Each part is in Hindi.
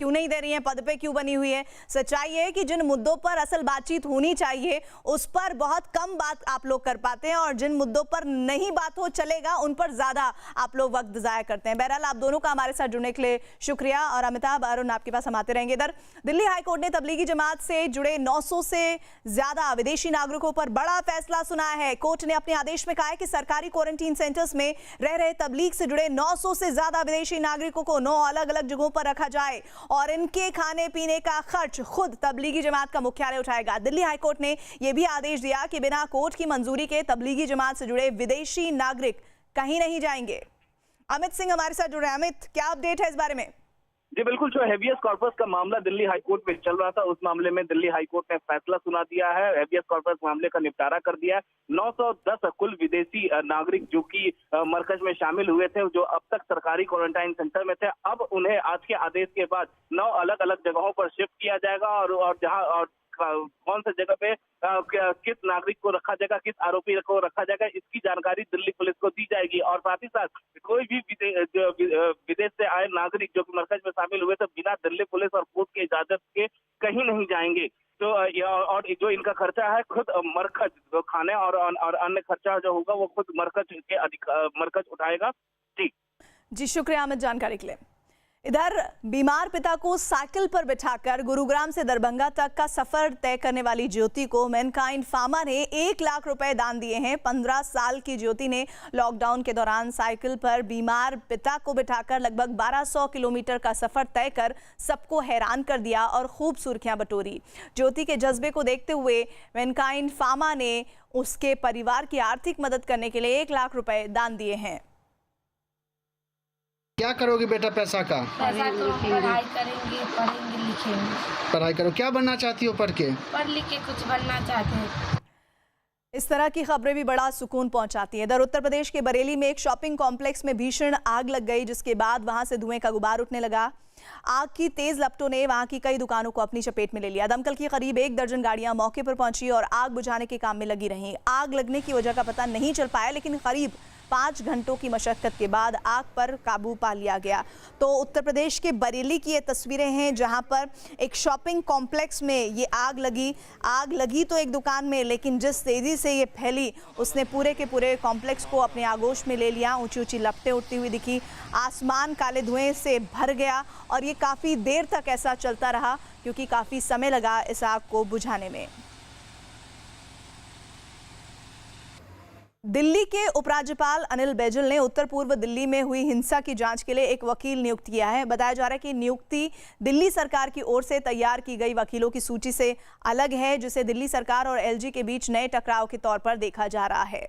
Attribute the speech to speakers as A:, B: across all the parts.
A: क्यों नहीं दे रही हैं, पद पे क्यों बनी हुई है। सच्चाई है कि जिन मुद्दों पर असल बातचीत होनी चाहिए उस पर बहुत कम बात आप लोग कर पाते हैं, और जिन मुद्दों पर नहीं बात हो चलेगा उन पर ज्यादा आप लोग वक्त जाया करते हैं। बहरहाल आप दोनों का हमारे साथ जुड़ने के लिए शुक्रिया। और अमिताभ, अरुण, आपके पास हम आते रहेंगे। इधर दिल्ली हाईकोर्ट ने तबलीगी जमात से जुड़े 900 से ज्यादा विदेशी नागरिकों पर बड़ा फैसला सुनाया है। कोर्ट ने अपने आदेश में कहा है कि सरकारी क्वारंटीन सेंटर्स में रह रहे तबलीग से जुड़े 900 से ज्यादा विदेशी नागरिकों को 9 अलग अलग जगहों पर रखा जाए और इनके खाने पीने का खर्च खुद तबलीगी जमात का मुख्यालय उठाएगा। दिल्ली हाईकोर्ट ने यह भी आदेश दिया कि बिना कोर्ट की मंजूरी के तबलीगी जमात से जुड़े विदेशी नागरिक कहीं नहीं जाएंगे। अमित सिंह हमारे साथ जुड़े हैं। अमित, क्या अपडेट है इस बारे में?
B: जी बिल्कुल, जो हेबियस कॉर्पस का मामला दिल्ली हाईकोर्ट में चल रहा था, उस मामले में दिल्ली हाईकोर्ट ने फैसला सुना दिया है। हेबियस कॉर्पस मामले का निपटारा कर दिया है। 910 कुल विदेशी नागरिक जो कि मरकज में शामिल हुए थे, जो अब तक सरकारी क्वारंटाइन सेंटर में थे, अब उन्हें आज के आदेश के बाद 9 अलग अलग जगहों पर शिफ्ट किया जाएगा और जहां कौन सी जगह पे किस नागरिक को रखा जाएगा, किस आरोपी को रखा जाएगा, इसकी जानकारी दिल्ली पुलिस को दी जाएगी। और साथ ही साथ कोई भी विदेश से आए नागरिक जो मरकज में शामिल हुए तो बिना दिल्ली पुलिस और कोर्ट की इजाजत के कहीं नहीं जाएंगे। तो और जो इनका खर्चा है खुद मरकज, जो खाने और अन्य खर्चा जो होगा वो खुद मरकज उठाएगा।
A: जी शुक्रिया अमित जानकारी के लिए। इधर बीमार पिता को साइकिल पर बिठाकर गुरुग्राम से दरभंगा तक का सफर तय करने वाली ज्योति को मैनकाइंड फार्मा ने 1 लाख रुपए दान दिए हैं। 15 साल की ज्योति ने लॉकडाउन के दौरान साइकिल पर बीमार पिता को बिठाकर लगभग 1200 किलोमीटर का सफर तय कर सबको हैरान कर दिया और खूब सुर्खियां बटोरी। ज्योति के जज्बे को देखते हुए मैनकाइंड फार्मा ने उसके परिवार की आर्थिक मदद करने के लिए 1 लाख रुपए दान दिए हैं।
C: क्या करोगे बेटा पैसा का?
D: पैसा तो पढ़ाई करेंगे, पढ़ेंगे लिखेंगे।
C: पढ़ाई करो। क्या बनना चाहती हो पढ़ के?
D: पढ़ लिख के कुछ बनना चाहते हैं।
A: इस तरह की खबरें भी बड़ा सुकून पहुंचाती हैं। इधर उत्तर प्रदेश के बरेली में एक शॉपिंग कॉम्प्लेक्स में भीषण आग लग गई, जिसके बाद वहां से धुएं का गुबार उठने लगा। आग की तेज लपटों ने वहां की कई दुकानों को अपनी चपेट में ले लिया। दमकल की करीब 1 दर्जन गाड़ियां मौके पर पहुंची और आग बुझाने के काम में लगी रहीं। आग लगने की वजह का पता नहीं चल पाया, लेकिन करीब 5 घंटों की मशक्कत के बाद आग पर काबू पा लिया गया। तो उत्तर प्रदेश के बरेली की ये तस्वीरें हैं, जहां पर एक शॉपिंग कॉम्प्लेक्स में ये आग लगी तो एक दुकान में, लेकिन जिस तेजी से ये फैली उसने पूरे के पूरे कॉम्प्लेक्स को अपने आगोश में ले लिया। ऊंची ऊंची लपटें उठती हुई दिखी, आसमान काले धुएं से भर गया और ये काफ़ी देर तक ऐसा चलता रहा, क्योंकि काफ़ी समय लगा इस आग को बुझाने में। दिल्ली के उपराज्यपाल अनिल बैजल ने उत्तर पूर्व दिल्ली में हुई हिंसा की जांच के लिए एक वकील नियुक्त किया है। बताया जा रहा है कि नियुक्ति दिल्ली सरकार की ओर से तैयार की गई वकीलों की सूची से अलग है, जिसे दिल्ली सरकार और एलजी के बीच नए टकराव के तौर पर देखा जा रहा है।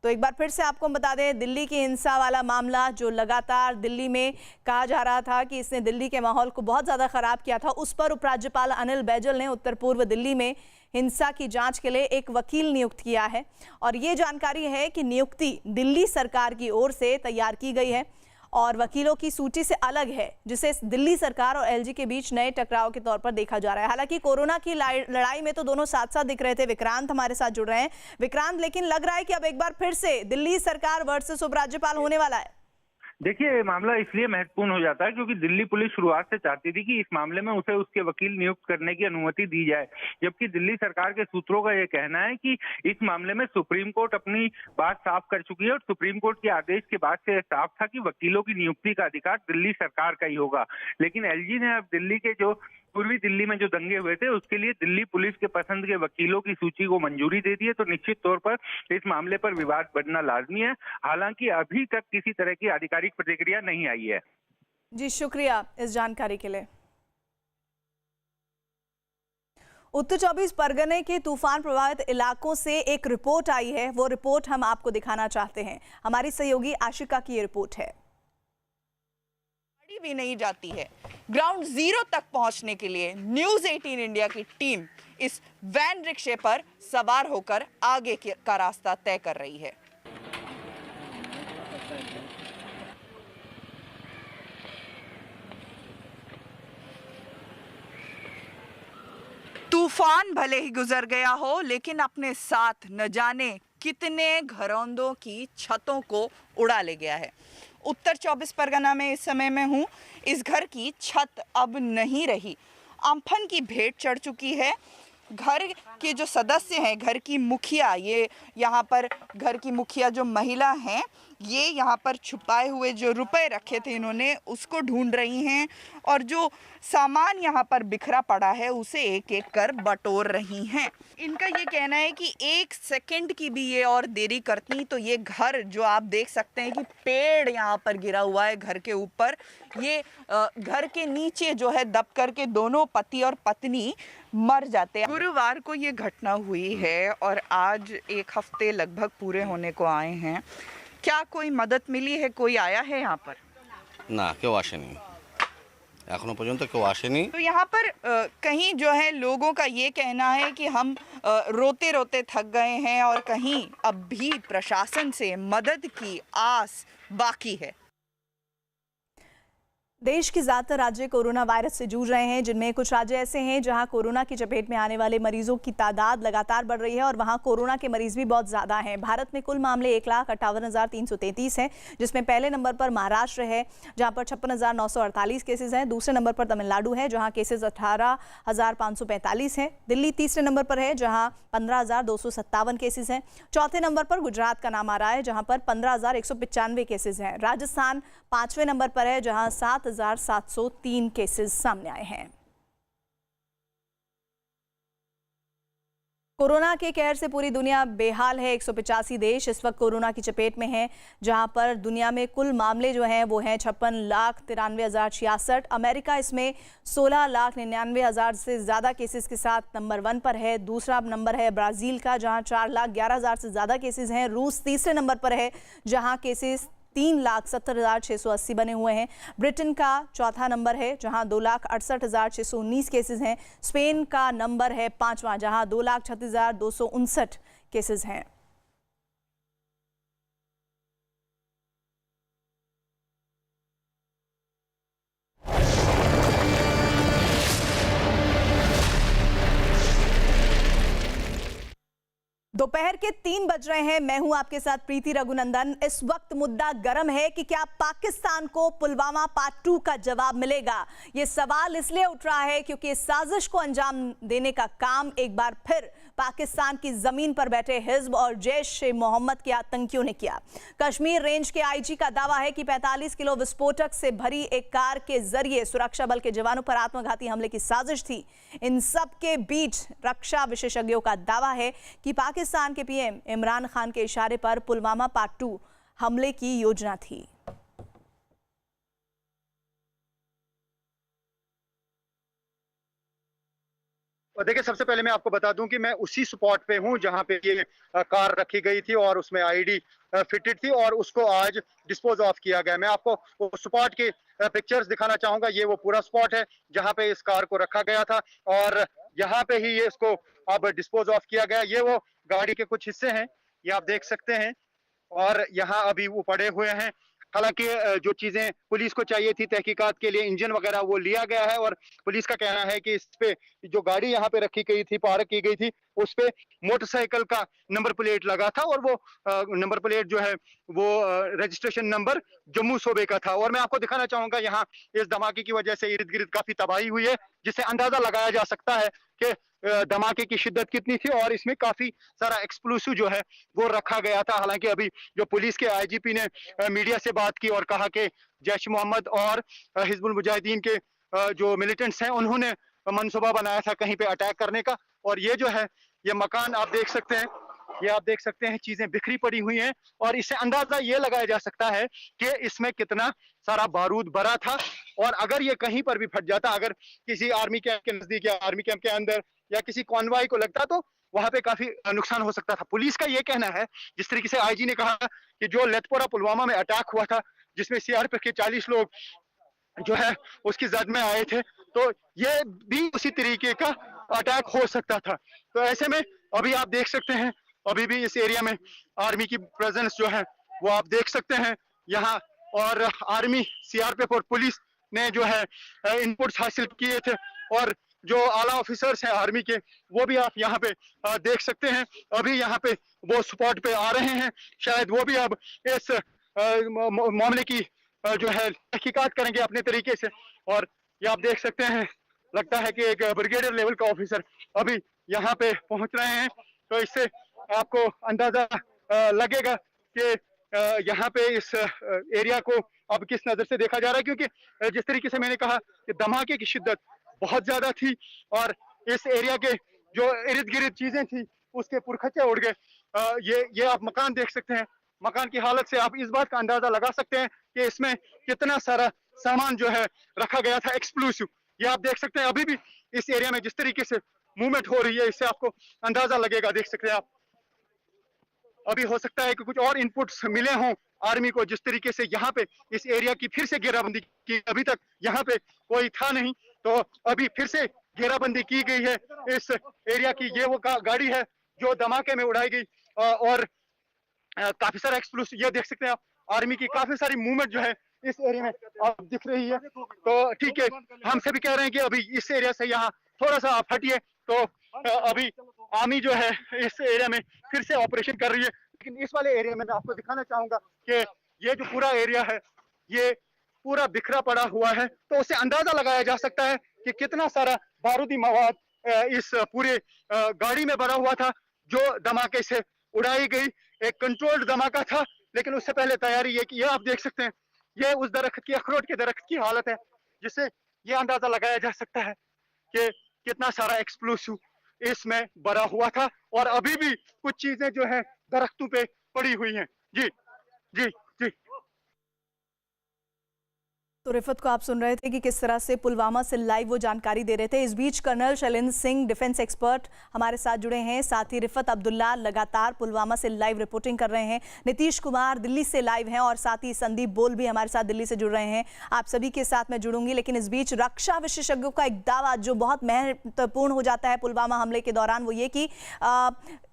A: तो एक बार फिर से आपको बता दें, दिल्ली की हिंसा वाला मामला जो लगातार दिल्ली में कहा जा रहा था कि इसने दिल्ली के माहौल को बहुत ज़्यादा ख़राब किया था, उस पर उपराज्यपाल अनिल बैजल ने उत्तर पूर्व दिल्ली में हिंसा की जांच के लिए एक वकील नियुक्त किया है। और ये जानकारी है कि नियुक्ति दिल्ली सरकार की ओर से तैयार की गई है और वकीलों की सूची से अलग है, जिसे दिल्ली सरकार और एलजी के बीच नए टकराव के तौर पर देखा जा रहा है। हालांकि कोरोना की लड़ाई में तो दोनों साथ साथ दिख रहे थे। विक्रांत हमारे साथ जुड़ रहे हैं। विक्रांत, लेकिन लग रहा है कि अब एक बार फिर से दिल्ली सरकार वर्सेस उपराज्यपाल होने वाला है।
E: देखिए, मामला इसलिए महत्वपूर्ण हो जाता है क्योंकि दिल्ली पुलिस शुरुआत से चाहती थी कि इस मामले में उसे उसके वकील नियुक्त करने की अनुमति दी जाए, जबकि दिल्ली सरकार के सूत्रों का यह कहना है कि इस मामले में सुप्रीम कोर्ट अपनी बात साफ कर चुकी है और सुप्रीम कोर्ट के आदेश के बाद से साफ था कि वकीलों की नियुक्ति का अधिकार दिल्ली सरकार का ही होगा। लेकिन एलजी ने अब दिल्ली के जो पूर्वी दिल्ली में जो दंगे हुए थे उसके लिए दिल्ली पुलिस के पसंद के वकीलों की सूची को मंजूरी दे दी है। तो निश्चित तौर पर इस मामले पर विवाद बढ़ना लाजमी है। हालांकि अभी तक किसी तरह की आधिकारिक प्रतिक्रिया नहीं आई है।
A: जी शुक्रिया इस जानकारी के लिए। उत्तर 24 परगने के तूफान प्रभावित इलाकों से एक रिपोर्ट आई है, वो रिपोर्ट हम आपको दिखाना चाहते हैं। हमारी सहयोगी आशिका की ये रिपोर्ट है।
F: भी नहीं जाती है। ग्राउंड जीरो तक पहुंचने के लिए न्यूज़ 18 इंडिया की टीम इस वैन रिक्शे पर सवार होकर आगे का रास्ता तय कर रही है। तूफान भले ही गुजर गया हो, लेकिन अपने साथ न जाने कितने घरौंदों की छतों को उड़ा ले गया है। उत्तर 24 परगना में इस समय मैं हूँ। इस घर की छत अब नहीं रही, अम्फन की भेंट चढ़ चुकी है। घर के जो सदस्य हैं, घर की मुखिया, ये यहाँ पर घर की मुखिया जो महिला हैं, ये यहाँ पर छुपाए हुए जो रुपए रखे थे इन्होंने उसको ढूंढ रही हैं और जो सामान यहाँ पर बिखरा पड़ा है उसे एक एक कर बटोर रही हैं। इनका ये कहना है कि 1 सेकंड की भी ये और देरी करती तो ये घर, जो आप देख सकते हैं कि पेड़ यहाँ पर गिरा हुआ है घर के ऊपर, ये घर के नीचे जो है दब करके दोनों पति और पत्नी मर जाते हैं। गुरुवार को ये घटना हुई है और आज 1 हफ्ते लगभग पूरे होने को आए हैं। क्या कोई मदद मिली है? कोई आया है यहाँ पर?
G: না, কেউ আসেনি, এখনো পর্যন্ত কেউ আসেনি।
F: तो यहाँ पर कहीं जो है लोगों का ये कहना है कि हम रोते रोते थक गए हैं और कहीं अब भी प्रशासन से मदद की आस बाकी है।
A: देश के ज्यादातर राज्य कोरोना वायरस से जूझ रहे हैं, जिनमें कुछ राज्य ऐसे हैं जहां कोरोना की चपेट में आने वाले मरीजों की तादाद लगातार बढ़ रही है और वहां कोरोना के मरीज भी बहुत ज्यादा हैं। भारत में कुल मामले 1,58,333 हैं, जिसमें पहले नंबर पर महाराष्ट्र है जहां पर 56,948 केसेस हैं। दूसरे नंबर पर तमिलनाडु है जहां केसेस 18,545 हैं। दिल्ली तीसरे नंबर पर है जहां 15,257 केसेस हैं। चौथे नंबर पर गुजरात का नाम आ रहा है जहां पर 15,195 केसेस हैं। राजस्थान 5वें नंबर पर है जहां 7,703 केसेस सामने आए हैं। कोरोना के कहर से पूरी दुनिया बेहाल है। 185 देश इस वक्त कोरोना की चपेट में हैं, जहां पर दुनिया में कुल मामले जो हैं वो हैं 56,93,066। अमेरिका इसमें 16,99,000 से ज़्यादा केसेस के साथ नंबर 1 पर है। दूसरा नंबर है ब्राज़ील का जहां 4,11,000 से ज़्यादा केसेस हैं। रूस तीसरे नंबर पर है जहां केसेस 3,70,680 बने हुए हैं। ब्रिटेन का चौथा नंबर है जहां 2,68,619 केसेस हैं। स्पेन का नंबर है 5वां जहां 2,36,259 केसेस हैं। दोपहर के 3 बज रहे हैं। मैं हूं आपके साथ प्रीति रघुनंदन। इस वक्त मुद्दा गर्म है कि क्या पाकिस्तान को पुलवामा पार्ट 2 का जवाब मिलेगा। यह सवाल इसलिए उठ रहा है क्योंकि इस साजिश को अंजाम देने का काम एक बार फिर पाकिस्तान की जमीन पर बैठे हिज्ब और जैश-ए-मोहम्मद के आतंकियों ने किया। कश्मीर रेंज के आईजी का दावा है कि 45 किलो विस्फोटक से भरी एक कार के जरिए सुरक्षा बल के जवानों पर आत्मघाती हमले की साजिश थी। इन सब के बीच रक्षा विशेषज्ञों का दावा है कि पाकिस्तान के पीएम इमरान खान के इशारे पर पुलवामा पार्ट 2 हमले की योजना थी।
H: देखिए, सबसे पहले मैं आपको बता दूं कि मैं उसी स्पॉट पे हूं जहां पे ये कार रखी गई थी और उसमें आईडी फिटेड थी और उसको आज डिस्पोज ऑफ किया गया। मैं आपको वो स्पॉट के पिक्चर्स दिखाना चाहूंगा। ये वो पूरा स्पॉट है जहां पे इस कार को रखा गया था और यहाँ पे ही ये इसको अब डिस्पोज ऑफ किया गया। ये वो गाड़ी के कुछ हिस्से हैं, ये आप देख सकते हैं, और यहाँ अभी वो पड़े हुए हैं। हालांकि जो चीजें पुलिस को चाहिए थी तहकीकात के लिए, इंजन वगैरह, वो लिया गया है और पुलिस का कहना है कि इस पे जो गाड़ी यहाँ पे रखी गई थी, पार्क की गई थी, उस पे मोटरसाइकिल का नंबर प्लेट लगा था और वो नंबर प्लेट जो है वो रजिस्ट्रेशन नंबर जम्मू सूबे का था। और मैं आपको दिखाना चाहूंगा यहाँ इस धमाके की वजह से इर्द गिर्द काफी तबाही हुई है, जिससे अंदाजा लगाया जा सकता है कि धमाके की शिद्दत कितनी थी और इसमें काफी सारा एक्सप्लोसिव जो है वो रखा गया था। हालांकि अभी जो पुलिस के आईजीपी ने मीडिया से बात की और कहा कि जैश मोहम्मद और हिजबुल मुजाहिदीन के जो मिलिटेंट्स हैं उन्होंने मंसूबा बनाया था कहीं पे अटैक करने का। और ये जो है ये मकान आप देख सकते हैं, ये आप देख सकते हैं चीजें बिखरी पड़ी हुई हैं और इससे अंदाजा ये लगाया जा सकता है कि इसमें कितना सारा बारूद भरा था। और अगर ये कहीं पर भी फट जाता, अगर किसी आर्मी कैंप के नजदीक या आर्मी कैंप के अंदर या किसी कॉन्वॉय को लगता, तो वहां पे काफी नुकसान हो सकता था। पुलिस का ये कहना है, जिस तरीके से आईजी ने कहा कि जो लेथपोरा पुलवामा में अटैक हुआ था जिसमें सीआरपीएफ के 40 लोग जो है उसकी जद में आए थे, तो ये भी उसी तरीके का अटैक हो सकता था। तो ऐसे में अभी आप देख सकते हैं, अभी भी इस एरिया में आर्मी की प्रेजेंस जो है वो आप देख सकते हैं यहाँ। और आर्मी, सीआरपीएफ और पुलिस ने जो है इनपुट्स हासिल किए थे और जो आला ऑफिसर्स हैं आर्मी के, वो भी आप यहाँ पे देख सकते हैं। अभी यहाँ पे वो स्पॉट पे आ रहे हैं, शायद वो भी अब इस मामले की जो है तहकीकात करेंगे अपने तरीके से। और ये आप देख सकते हैं, लगता है कि एक ब्रिगेडियर लेवल का ऑफिसर अभी यहाँ पे पहुंच रहे हैं। तो इससे आपको अंदाजा लगेगा कि यहाँ पे इस एरिया को अब किस नजर से देखा जा रहा है, क्योंकि जिस तरीके से मैंने कहा कि धमाके की शिद्दत बहुत ज्यादा थी और इस एरिया के जो इर्द गिर्द चीजें थी उसके पुरखचे उड़ गए। ये आप मकान देख सकते हैं, मकान की हालत से आप इस बात का अंदाजा लगा सकते हैं कि इसमें कितना सारा सामान जो है रखा गया था एक्सप्लोसिव। ये आप देख सकते हैं अभी भी इस एरिया में जिस तरीके से मूवमेंट हो रही है, इससे आपको अंदाजा लगेगा। देख सकते हैं आप, अभी हो सकता है कि कुछ और इनपुट्स मिले हों आर्मी को, जिस तरीके से यहाँ पे इस एरिया की फिर से घेराबंदी की। अभी तक यहाँ पे कोई था नहीं, तो अभी फिर से घेराबंदी की गई है इस एरिया की। ये वो गाड़ी है जो धमाके में उड़ाई गई और काफी सारा एक्सप्लोसिव, ये देख सकते हैं आप, आर्मी की काफी सारी मूवमेंट जो है इस एरिया में आप दिख रही है। तो ठीक है, हम सभी कह रहे हैं कि अभी इस एरिया से यहाँ थोड़ा सा आप हटिए। तो अभी आर्मी जो है इस एरिया में फिर से ऑपरेशन कर रही है, लेकिन इस वाले एरिया में मैं आपको दिखाना चाहूंगा कि ये जो पूरा एरिया है ये पूरा बिखरा पड़ा हुआ है। तो उससे अंदाजा लगाया जा सकता है कि कितना सारा बारूदी मवाद इस पूरे गाड़ी में भरा हुआ था जो धमाके से उड़ाई गई। एक कंट्रोल्ड धमाका था, लेकिन उससे पहले तैयारी ये की। ये आप देख सकते हैं, ये उस दरख्त की, अखरोट के दरख्त की हालत है, जिससे ये अंदाजा लगाया जा सकता है कि कितना सारा एक्सप्लोसिव इसमें भरा हुआ था। और अभी भी कुछ चीजें जो है दरख्तों पे पड़ी हुई हैं। जी जी जी।
A: तो रिफत को आप सुन रहे थे कि किस तरह से पुलवामा से लाइव वो जानकारी दे रहे थे। इस बीच colonel Shailendra Singh defence expert हमारे साथ जुड़े हैं, साथ ही रिफत अब्दुल्ला लगातार पुलवामा से लाइव रिपोर्टिंग कर रहे हैं, नीतीश कुमार दिल्ली से लाइव हैं और साथ ही संदीप बोल भी हमारे साथ दिल्ली से जुड़ रहे हैं। आप सभी के साथ मैं जुड़ूंगी, लेकिन इस बीच रक्षा विशेषज्ञों का एक दावा जो बहुत महत्वपूर्ण हो जाता है पुलवामा हमले के दौरान, वो ये कि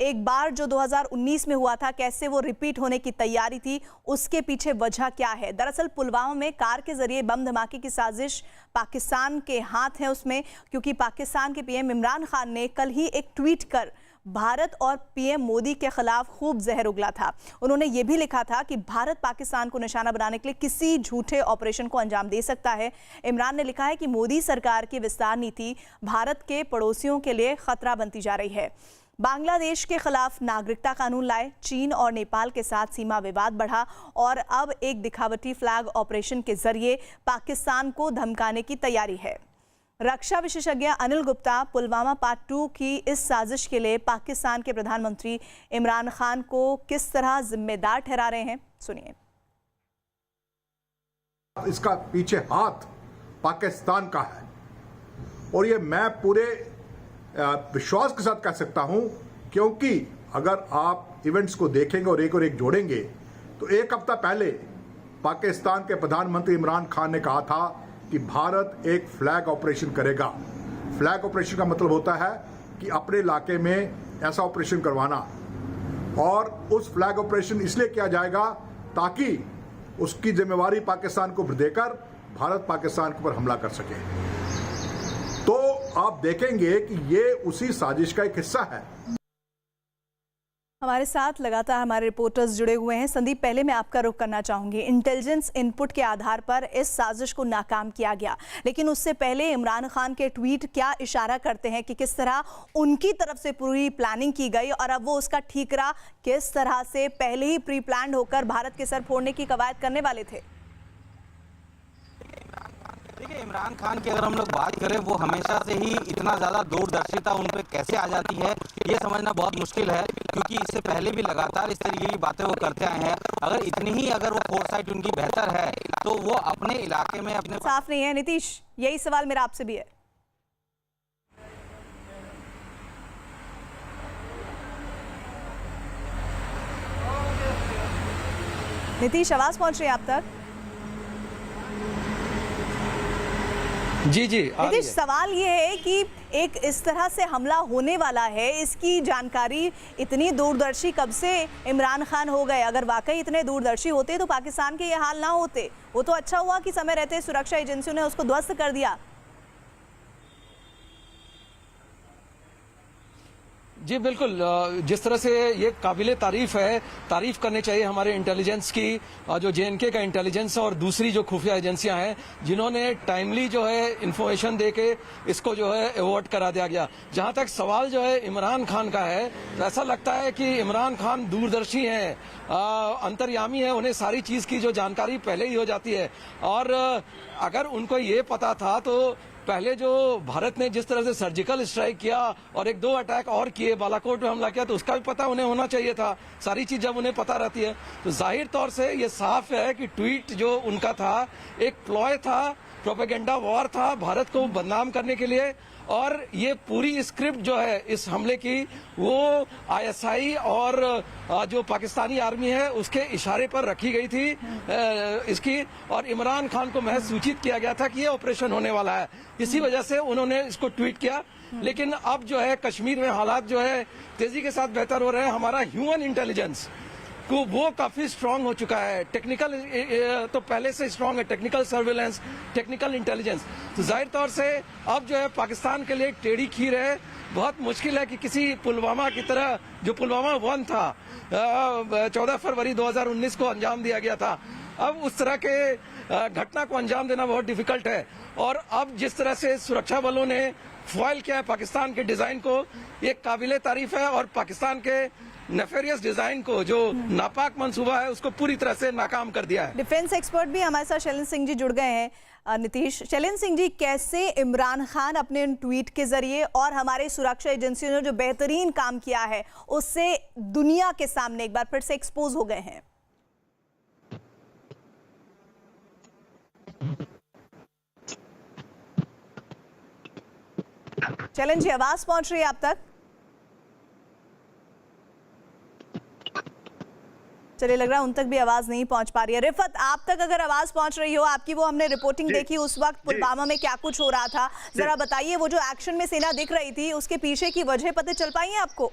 A: एक बार जो 2019 में हुआ था, कैसे वो रिपीट होने की तैयारी थी, उसके पीछे वजह क्या है। दरअसल पुलवामा में कार के जरिए बम धमाके की साजिश पाकिस्तान के हाथ है उसमें, क्योंकि पाकिस्तान के पीएम इमरान खान ने कल ही एक ट्वीट कर भारत और पीएम मोदी के खिलाफ खूब जहर उगला था। उन्होंने ये भी लिखा था कि भारत पाकिस्तान को निशाना बनाने के लिए किसी झूठे ऑपरेशन को अंजाम दे सकता है। इमरान ने लिखा है कि मोदी सरकार की विस्तार नीति भारत के पड़ोसियों के लिए खतरा बनती जा रही है। बांग्लादेश के खिलाफ नागरिकता कानून लाए, चीन और नेपाल के साथ सीमा विवाद बढ़ा और अब एक दिखावटी फ्लैग ऑपरेशन के जरिए पाकिस्तान को धमकाने की तैयारी है। रक्षा विशेषज्ञ अनिल गुप्ता पुलवामा पार्ट 2 की इस साजिश के लिए पाकिस्तान के प्रधानमंत्री इमरान खान को किस तरह जिम्मेदार ठहरा रहे हैं, सुनिए।
I: इसका पीछे हाथ पाकिस्तान का है और ये मैं पूरे विश्वास के साथ कह सकता हूं, क्योंकि अगर आप इवेंट्स को देखेंगे और एक जोड़ेंगे तो एक हफ्ता पहले पाकिस्तान के प्रधानमंत्री इमरान खान ने कहा था कि भारत एक फ्लैग ऑपरेशन करेगा। फ्लैग ऑपरेशन का मतलब होता है कि अपने इलाके में ऐसा ऑपरेशन करवाना, और उस फ्लैग ऑपरेशन इसलिए किया जाएगा ताकि उसकी जिम्मेवारी पाकिस्तान को देकर भारत पाकिस्तान के ऊपर हमला कर सके। तो आप देखेंगे कि ये उसी साजिश का एक हिस्सा है।
A: हमारे साथ लगातार हमारे रिपोर्टर्स जुड़े हुए हैं। संदीप, पहले मैं आपका रुख करना चाहूंगी। इंटेलिजेंस इनपुट के आधार पर इस साजिश को नाकाम किया गया, लेकिन उससे पहले इमरान खान के ट्वीट क्या इशारा करते हैं कि किस तरह उनकी तरफ से पूरी प्लानिंग की गई और अब वो उसका ठीकरा किस तरह से पहले ही प्री प्लान होकर भारत के सर फोड़ने की कवायद करने वाले थे।
G: देखिए, इमरान खान की अगर हम लोग बात करें, वो हमेशा से ही इतना ज़्यादा दूरदर्शिता उन पर कैसे आ जाती है ये समझना बहुत मुश्किल है, क्योंकि इससे पहले भी लगातार इस तरीके की बातें वो करते आए हैं। अगर वो फोरसाइट उनकी बेहतर है तो वो अपने इलाके में अपने
A: साफ नहीं है। नीतीश, यही सवाल मेरा आपसे भी है। नीतीश, आवाज पहुंच रही है आप तक?
J: जी जी।
A: नीतीश, सवाल ये है कि एक इस तरह से हमला होने वाला है, इसकी जानकारी इतनी दूरदर्शी कब से इमरान खान हो गए? अगर वाकई इतने दूरदर्शी होते तो पाकिस्तान के ये हाल ना होते। वो तो अच्छा हुआ कि समय रहते सुरक्षा एजेंसियों ने उसको ध्वस्त कर दिया।
J: जी बिल्कुल, जिस तरह से ये काबिले तारीफ है, तारीफ करनी चाहिए हमारे इंटेलिजेंस की, जो जेएनके का इंटेलिजेंस है और दूसरी जो खुफिया एजेंसियां हैं जिन्होंने टाइमली जो है इंफॉर्मेशन देके इसको जो है अवॉर्ड करा दिया गया। जहां तक सवाल जो है इमरान खान का है, तो ऐसा लगता है कि इमरान खान दूरदर्शी हैं, अंतर्यामी है, उन्हें सारी चीज की जो जानकारी पहले ही हो जाती है। और अगर उनको ये पता था तो पहले जो भारत ने जिस तरह से सर्जिकल स्ट्राइक किया और 1-2 अटैक और किए, बालाकोट में हमला किया, तो उसका भी पता उन्हें होना चाहिए था। सारी चीज जब उन्हें पता रहती है तो जाहिर तौर से ये साफ है कि ट्वीट जो उनका था एक प्लॉय था, प्रोपेगेंडा वॉर था भारत को बदनाम करने के लिए। और ये पूरी स्क्रिप्ट जो है इस हमले की वो आईएसआई और जो पाकिस्तानी आर्मी है उसके इशारे पर रखी गई थी इसकी, और इमरान खान को महज सूचित किया गया था कि ये ऑपरेशन होने वाला है, इसी वजह से उन्होंने इसको ट्वीट किया। लेकिन अब जो है कश्मीर में हालात जो है तेजी के साथ बेहतर हो रहे हैं। हमारा ह्यूमन इंटेलिजेंस को वो काफी स्ट्रांग हो चुका है, टेक्निकल तो पहले से स्ट्रांग है, टेक्निकल सर्विलेंस, टेक्निकल इंटेलिजेंस। तो जाहिर तौर से अब जो है पाकिस्तान के लिए एक टेढ़ी खीर है। बहुत मुश्किल है कि किसी पुलवामा की तरह, जो पुलवामा 1 था 14 फरवरी 2019 को अंजाम दिया गया था, अब उस तरह के घटना को अंजाम देना बहुत डिफिकल्ट है। और अब जिस तरह से सुरक्षा बलों ने फॉइल किया है पाकिस्तान के डिजाइन को, ये काबिले तारीफ है और पाकिस्तान के नेफेरियस डिजाइन को, जो नापाक मंसूबा है, उसको पूरी तरह से नाकाम कर दिया है।
A: डिफेंस एक्सपर्ट भी हमारे साथ शैलेंद्र सिंह जी जुड़ गए हैं। नीतीश, शैलेंद्र सिंह जी, कैसे इमरान खान अपने ट्वीट के जरिए और हमारे सुरक्षा एजेंसियों ने जो बेहतरीन काम किया है उससे दुनिया के सामने एक बार फिर से एक्सपोज हो गए हैं? शैलेंद्र जी, आवाज पहुंच रही है आप तक? चलिए, लग रहा है उन तक भी आवाज नहीं पहुंच पा रही है। रिफत, आप तक अगर आवाज पहुंच रही हो, आपकी वो हमने रिपोर्टिंग देखी उस वक्त पुलवामा में क्या कुछ हो रहा था, जरा बताइए। वो जो एक्शन में सेना दिख रही थी उसके पीछे की वजह पता चल पाई है आपको?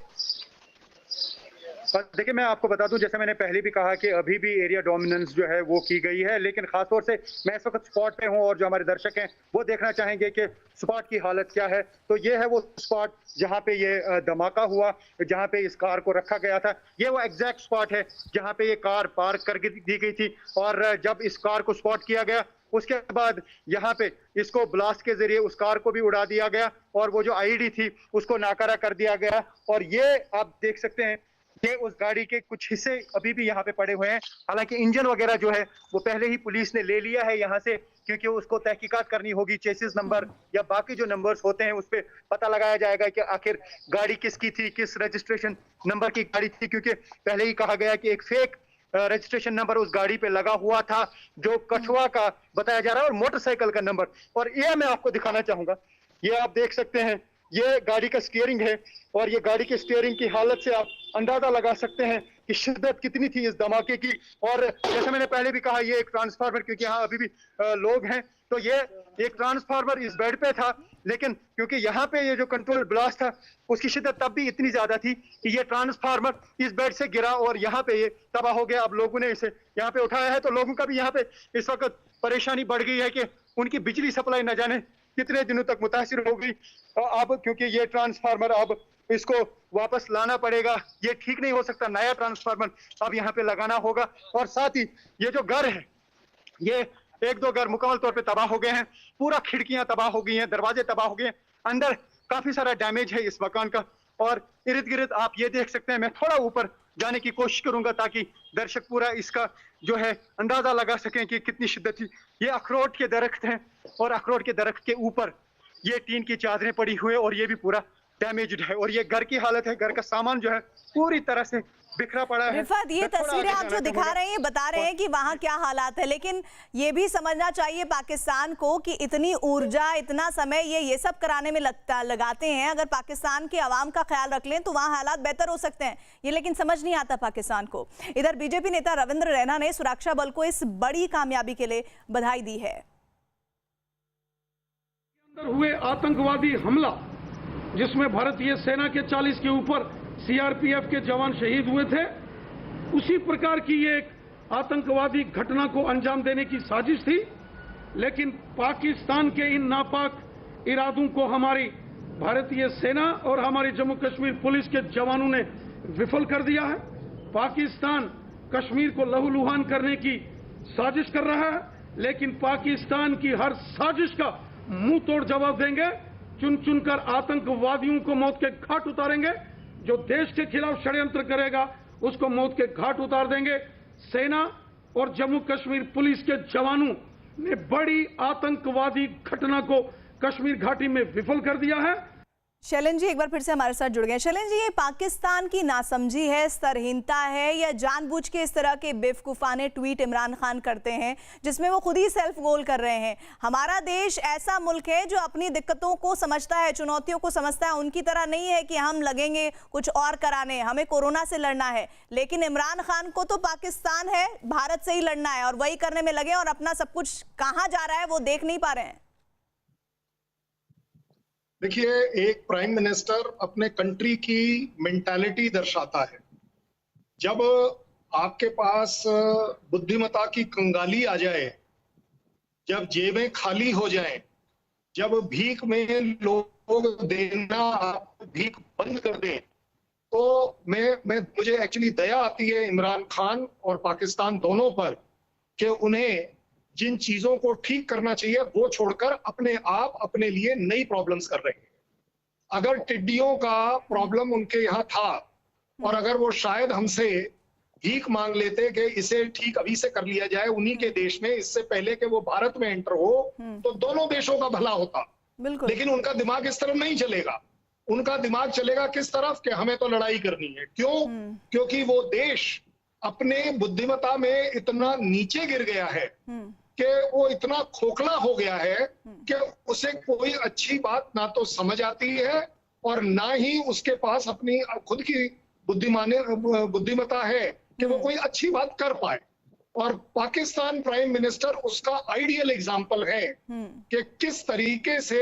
H: देखिए, मैं आपको बता दूं, जैसे मैंने पहले भी कहा कि अभी भी एरिया डोमिनेंस जो है वो की गई है, लेकिन खासतौर से मैं इस वक्त स्पॉट पे हूं और जो हमारे दर्शक हैं वो देखना चाहेंगे कि स्पॉट की हालत क्या है। तो ये है वो स्पॉट जहां पे ये धमाका हुआ, जहां पे इस कार को रखा गया था। ये वो एग्जैक्ट स्पॉट है जहां पे ये कार पार्क कर दी गई थी। और जब इस कार को स्पॉट किया गया उसके बाद यहाँ पे इसको ब्लास्ट के जरिए उस कार को भी उड़ा दिया गया और वो जो आईडी थी उसको नाकारा कर दिया गया। और ये आप देख सकते हैं ये उस गाड़ी के कुछ हिस्से अभी भी यहाँ पे पड़े हुए हैं। हालांकि इंजन वगैरह जो है वो पहले ही पुलिस ने ले लिया है यहाँ से, क्योंकि उसको तहकीकात करनी होगी। चेसिस नंबर या बाकी जो नंबर्स होते हैं उस पर पता लगाया जाएगा कि आखिर गाड़ी किसकी थी, किस रजिस्ट्रेशन नंबर की गाड़ी थी, क्योंकि पहले ही कहा गया कि एक फेक रजिस्ट्रेशन नंबर उस गाड़ी पे लगा हुआ था जो कठुआ का बताया जा रहा है और मोटरसाइकिल का नंबर। और ये मैं आपको दिखाना चाहूंगा, ये आप देख सकते हैं, ये गाड़ी का स्टीयरिंग है और ये गाड़ी के स्टीयरिंग की हालत से आप अंदाजा लगा सकते हैं कि शिद्दत कितनी थी इस धमाके की। और जैसे मैंने पहले भी कहा, ये एक ट्रांसफार्मर, क्योंकि यहाँ अभी भी लोग हैं, तो ये एक ट्रांसफार्मर इस बेड पे था, लेकिन क्योंकि यहाँ पे ये जो कंट्रोल ब्लास्ट था उसकी शिद्दत तब भी इतनी ज्यादा थी कि ये ट्रांसफार्मर इस बेड से गिरा और यहाँ पे ये तबाह हो गया। अब लोगों ने इसे यहाँ पे उठाया है, तो लोगों का भी यहाँ पे इस वक्त परेशानी बढ़ गई है कि उनकी बिजली सप्लाई न जाने कितने दिनों तक मुतासिर हो गई। अब क्योंकि ये ट्रांसफार्मर अब इसको वापस लाना पड़ेगा, ये ठीक नहीं हो सकता, नया ट्रांसफार्मर अब यहाँ पे लगाना होगा। और साथ ही ये जो घर है, ये 1-2 घर मुकम्मल तौर पे तबाह हो गए हैं, पूरा खिड़कियां तबाह हो गई हैं, दरवाजे तबाह हो गए हैं, अंदर काफी सारा डैमेज है इस मकान का। और इर्द गिर्द आप ये देख सकते हैं, मैं थोड़ा ऊपर जाने की कोशिश करूंगा ताकि दर्शक पूरा इसका जो है अंदाजा लगा सकें कि कितनी शिद्दत थी। ये अखरोट के दरख्त हैं और अखरोट के दरख्त के ऊपर ये टीन की चादरें पड़ी हुई है और ये भी पूरा डैमेज्ड है। और ये घर की हालत है, घर का सामान जो है पूरी तरह से बिखरा पड़ा है।
A: रिफत, ये तस्वीरें आप जो दिखा रहे हैं बता रहे हैं कि वहां क्या हालात है, लेकिन ये भी समझना चाहिए पाकिस्तान को कि इतनी ऊर्जा, इतना समय ये सब कराने में लगाते हैं। अगर पाकिस्तान के अवाम का ख्याल रख लें तो वहां हालात बेहतर हो सकते हैं, ये लेकिन समझ नहीं आता पाकिस्तान को। इधर बीजेपी नेता रविंद्र रैना ने सुरक्षा बल को इस बड़ी कामयाबी के लिए बधाई दी है।
K: अंदर हुए आतंकवादी हमला जिसमें भारतीय सेना के 40 के ऊपर सीआरपीएफ के जवान शहीद हुए थे, उसी प्रकार की ये एक आतंकवादी घटना को अंजाम देने की साजिश थी। लेकिन पाकिस्तान के इन नापाक इरादों को हमारी भारतीय सेना और हमारी जम्मू कश्मीर पुलिस के जवानों ने विफल कर दिया है। पाकिस्तान कश्मीर को लहूलुहान करने की साजिश कर रहा है, लेकिन पाकिस्तान की हर साजिश का मुंह तोड़ जवाब देंगे। चुन चुनकर आतंकवादियों को मौत के घाट उतारेंगे। जो देश के खिलाफ षड्यंत्र करेगा उसको मौत के घाट उतार देंगे। सेना और जम्मू कश्मीर पुलिस के जवानों ने बड़ी आतंकवादी घटना को कश्मीर घाटी में विफल कर दिया है।
A: शैलेंद्र जी एक बार फिर से हमारे साथ जुड़ गए। शैलेंद्र जी, ये पाकिस्तान की नासमझी है, स्तरहीनता है, या जानबूझ के इस तरह के बेवकूफाने ट्वीट इमरान खान करते हैं जिसमें वो खुद ही सेल्फ गोल कर रहे हैं? हमारा देश ऐसा मुल्क है जो अपनी दिक्कतों को समझता है, चुनौतियों को समझता है। उनकी तरह नहीं है कि हम लगेंगे कुछ और कराने, हमें कोरोना से लड़ना है। लेकिन इमरान खान को तो पाकिस्तान है, भारत से ही लड़ना है, और वही करने में लगे, और अपना सब कुछ कहाँ जा रहा है वो देख नहीं पा रहे हैं।
L: देखिए, एक प्राइम मिनिस्टर अपने कंट्री की मेंटालिटी दर्शाता है। जब आपके पास बुद्धिमत्ता की कंगाली आ जाए, जब जेबें खाली हो जाएं, जब भीख में लोग देना आप भीख बंद कर दें, तो मुझे एक्चुअली दया आती है इमरान खान और पाकिस्तान दोनों पर कि उन्हें जिन चीजों को ठीक करना चाहिए वो छोड़कर अपने आप अपने लिए नई प्रॉब्लम्स कर रहे हैं। अगर टिड्डियों का प्रॉब्लम उनके यहाँ था और अगर वो शायद हमसे भीख मांग लेते कि इसे ठीक अभी से कर लिया जाए उन्हीं के देश में, इससे पहले कि वो भारत में एंटर हो, तो दोनों देशों का भला होता। लेकिन उनका दिमाग इस तरफ नहीं चलेगा। उनका दिमाग चलेगा किस तरफ कि हमें तो लड़ाई करनी है। क्यों? क्योंकि वो देश अपने बुद्धिमत्ता में इतना नीचे गिर गया है कि वो इतना खोखला हो गया है कि उसे कोई अच्छी बात ना तो समझ आती है और ना ही उसके पास अपनी खुद की बुद्धिमत्ता है कि वो कोई अच्छी बात कर पाए। और पाकिस्तान प्राइम मिनिस्टर उसका आइडियल एग्जाम्पल है कि किस तरीके से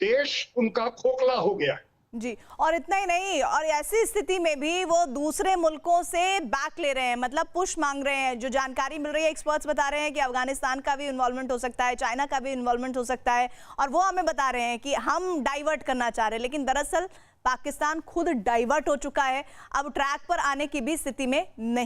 L: देश उनका खोखला हो गया है।
A: जी, और इतना ही नहीं, और ऐसी स्थिति में भी वो दूसरे मुल्कों से बैक ले रहे हैं, मतलब पुश मांग रहे हैं। जो जानकारी मिल रही है, एक्सपर्ट्स बता रहे हैं कि अफगानिस्तान का भी इन्वॉल्वमेंट हो सकता है, चाइना का भी इन्वॉल्वमेंट हो सकता है, और वो हमें बता रहे हैं कि हम डाइवर्ट करना चाह रहे हैं। लेकिन दरअसल पाकिस्तान खुद डाइवर्ट हो चुका है, अब ट्रैक पर आने की भी स्थिति में नहीं।